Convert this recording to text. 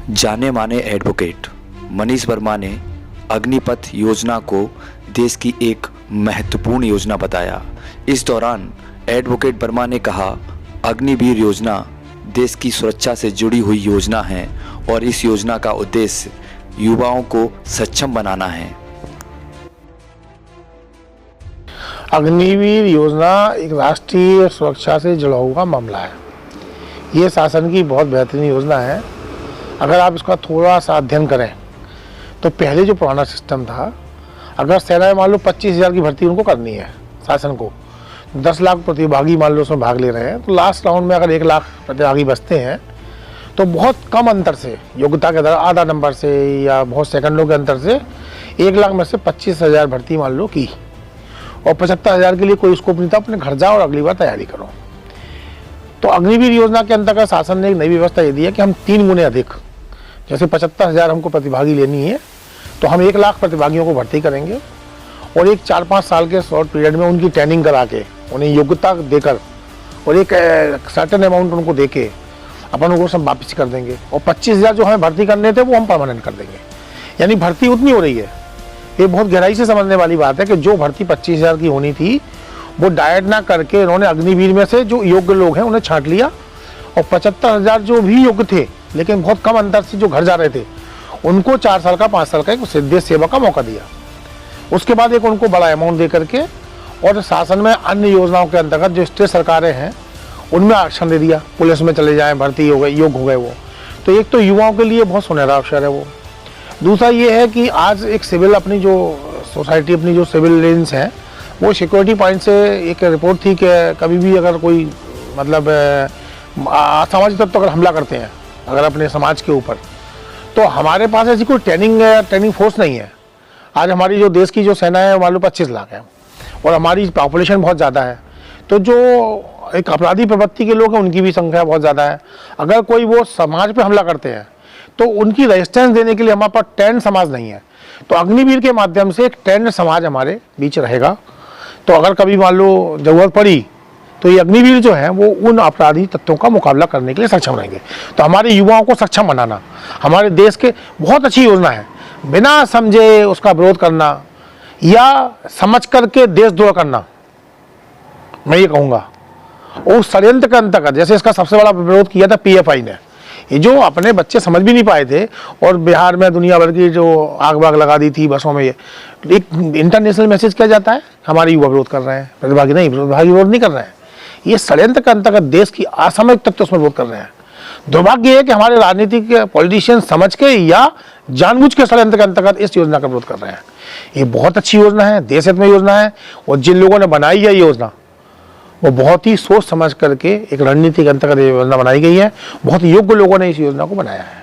जाने माने एडवोकेट मनीष वर्मा ने अग्निपथ योजना को देश की एक महत्वपूर्ण योजना बताया। इस दौरान एडवोकेट वर्मा ने कहा, अग्निवीर योजना देश की सुरक्षा से जुड़ी हुई योजना है और इस योजना का उद्देश्य युवाओं को सक्षम बनाना है। अग्निवीर योजना एक राष्ट्रीय सुरक्षा से जुड़ा हुआ मामला है। ये शासन की बहुत बेहतरीन योजना है। अगर आप इसका थोड़ा सा अध्ययन करें तो पहले जो पुराना सिस्टम था, अगर सेना में मान लो 25,000 की भर्ती उनको करनी है, शासन को 10 लाख प्रतिभागी मान लो उसमें भाग ले रहे हैं, तो लास्ट राउंड में अगर 1 लाख प्रतिभागी बचते हैं तो बहुत कम अंतर से, योग्यता के अंदर आधा नंबर से या बहुत सेकंडों के अंतर से 1 लाख में से 25,000 भर्ती मान लो की और 75,000 के लिए कोई स्कोप नहीं था, अपने घर जाओ और अगली बार तैयारी करो। तो अग्निवीर योजना के अंतर्गत शासन ने एक नई व्यवस्था ये दी है कि हम 3 गुने अधिक, जैसे 75,000 हमको प्रतिभागी लेनी है तो हम 1 लाख प्रतिभागियों को भर्ती करेंगे और एक 4-5 साल के शॉर्ट पीरियड में उनकी ट्रेनिंग करा के, उन्हें योग्यता देकर और एक सर्टेन अमाउंट उनको दे के अपन उनको सब वापस कर देंगे और 25,000 जो हमें भर्ती करने थे वो हम परमानेंट कर देंगे। यानी भर्ती उतनी हो रही है, ये बहुत गहराई से समझने वाली बात है कि जो भर्ती 25,000 की होनी थी वो डायट ना करके उन्होंने अग्निवीर में से जो योग्य लोग हैं उन्हें छांट लिया और 75,000 जो भी योग्य थे लेकिन बहुत कम अंतर से जो घर जा रहे थे उनको 4 साल का 5 साल का एक देश सेवा का मौका दिया। उसके बाद एक उनको बड़ा अमाउंट दे करके और शासन में अन्य योजनाओं के अंतर्गत जो स्टेट सरकारें हैं उनमें आरक्षण दे दिया, पुलिस में चले जाएं, भर्ती हो गए, योग्य हो गए वो। तो एक तो युवाओं के लिए बहुत सुनहरा अवसर है वो। दूसरा ये है कि आज एक सिविल अपनी जो सोसाइटी, अपनी जो सिविल लाइन्स हैं वो सिक्योरिटी पॉइंट से एक रिपोर्ट थी कि कभी भी अगर कोई मतलब असामाजिक तत्व अगर हमला करते हैं अगर अपने समाज के ऊपर, तो हमारे पास ऐसी कोई ट्रेनिंग फोर्स नहीं है। आज हमारी जो देश की जो सेना है मान लो 25 लाख है और हमारी पॉपुलेशन बहुत ज़्यादा है, तो जो एक अपराधी प्रवृत्ति के लोग हैं उनकी भी संख्या बहुत ज़्यादा है। अगर कोई वो समाज पे हमला करते हैं तो उनकी रेजिस्टेंस देने के लिए हमारे पास ट्रेंड समाज नहीं है। तो अग्निवीर के माध्यम से एक ट्रेंड समाज हमारे बीच रहेगा। तो अगर कभी मान लो ज़रूरत पड़ी तो ये अग्निवीर जो है वो उन अपराधी तत्वों का मुकाबला करने के लिए सक्षम रहेंगे। तो हमारे युवाओं को सक्षम बनाना हमारे देश के बहुत अच्छी योजना है। बिना समझे उसका विरोध करना या समझ करके देशद्रोह करना, मैं ये कहूँगा, उस षड्यंत्र के अंतर्गत, जैसे इसका सबसे बड़ा विरोध किया था पीएफआई ने, ये जो अपने बच्चे समझ भी नहीं पाए थे और बिहार में दुनिया भर की जो आग बाग लगा दी थी बसों में, ये एक इंटरनेशनल मैसेज किया जाता है हमारे युवा विरोध कर रहे हैं, प्रतिभागी नहीं, प्रतिभागी विरोध नहीं कर रहे हैं। ये षड्यंत्र के अंतर्गत देश की असामयिक तत्व उसमें विरोध कर रहे हैं। दुर्भाग्य है कि हमारे राजनीतिक पॉलिटिशियन समझ के या जानबूझ के षड्यंत्र के अंतर्गत इस योजना का विरोध कर रहे हैं। ये बहुत अच्छी योजना है, देश हित में योजना है और जिन लोगों ने बनाई है ये योजना वो बहुत ही सोच समझ करके एक रणनीति के अंतर्गत ये योजना बनाई गई है। बहुत योग्य लोगों ने इस योजना को बनाया है।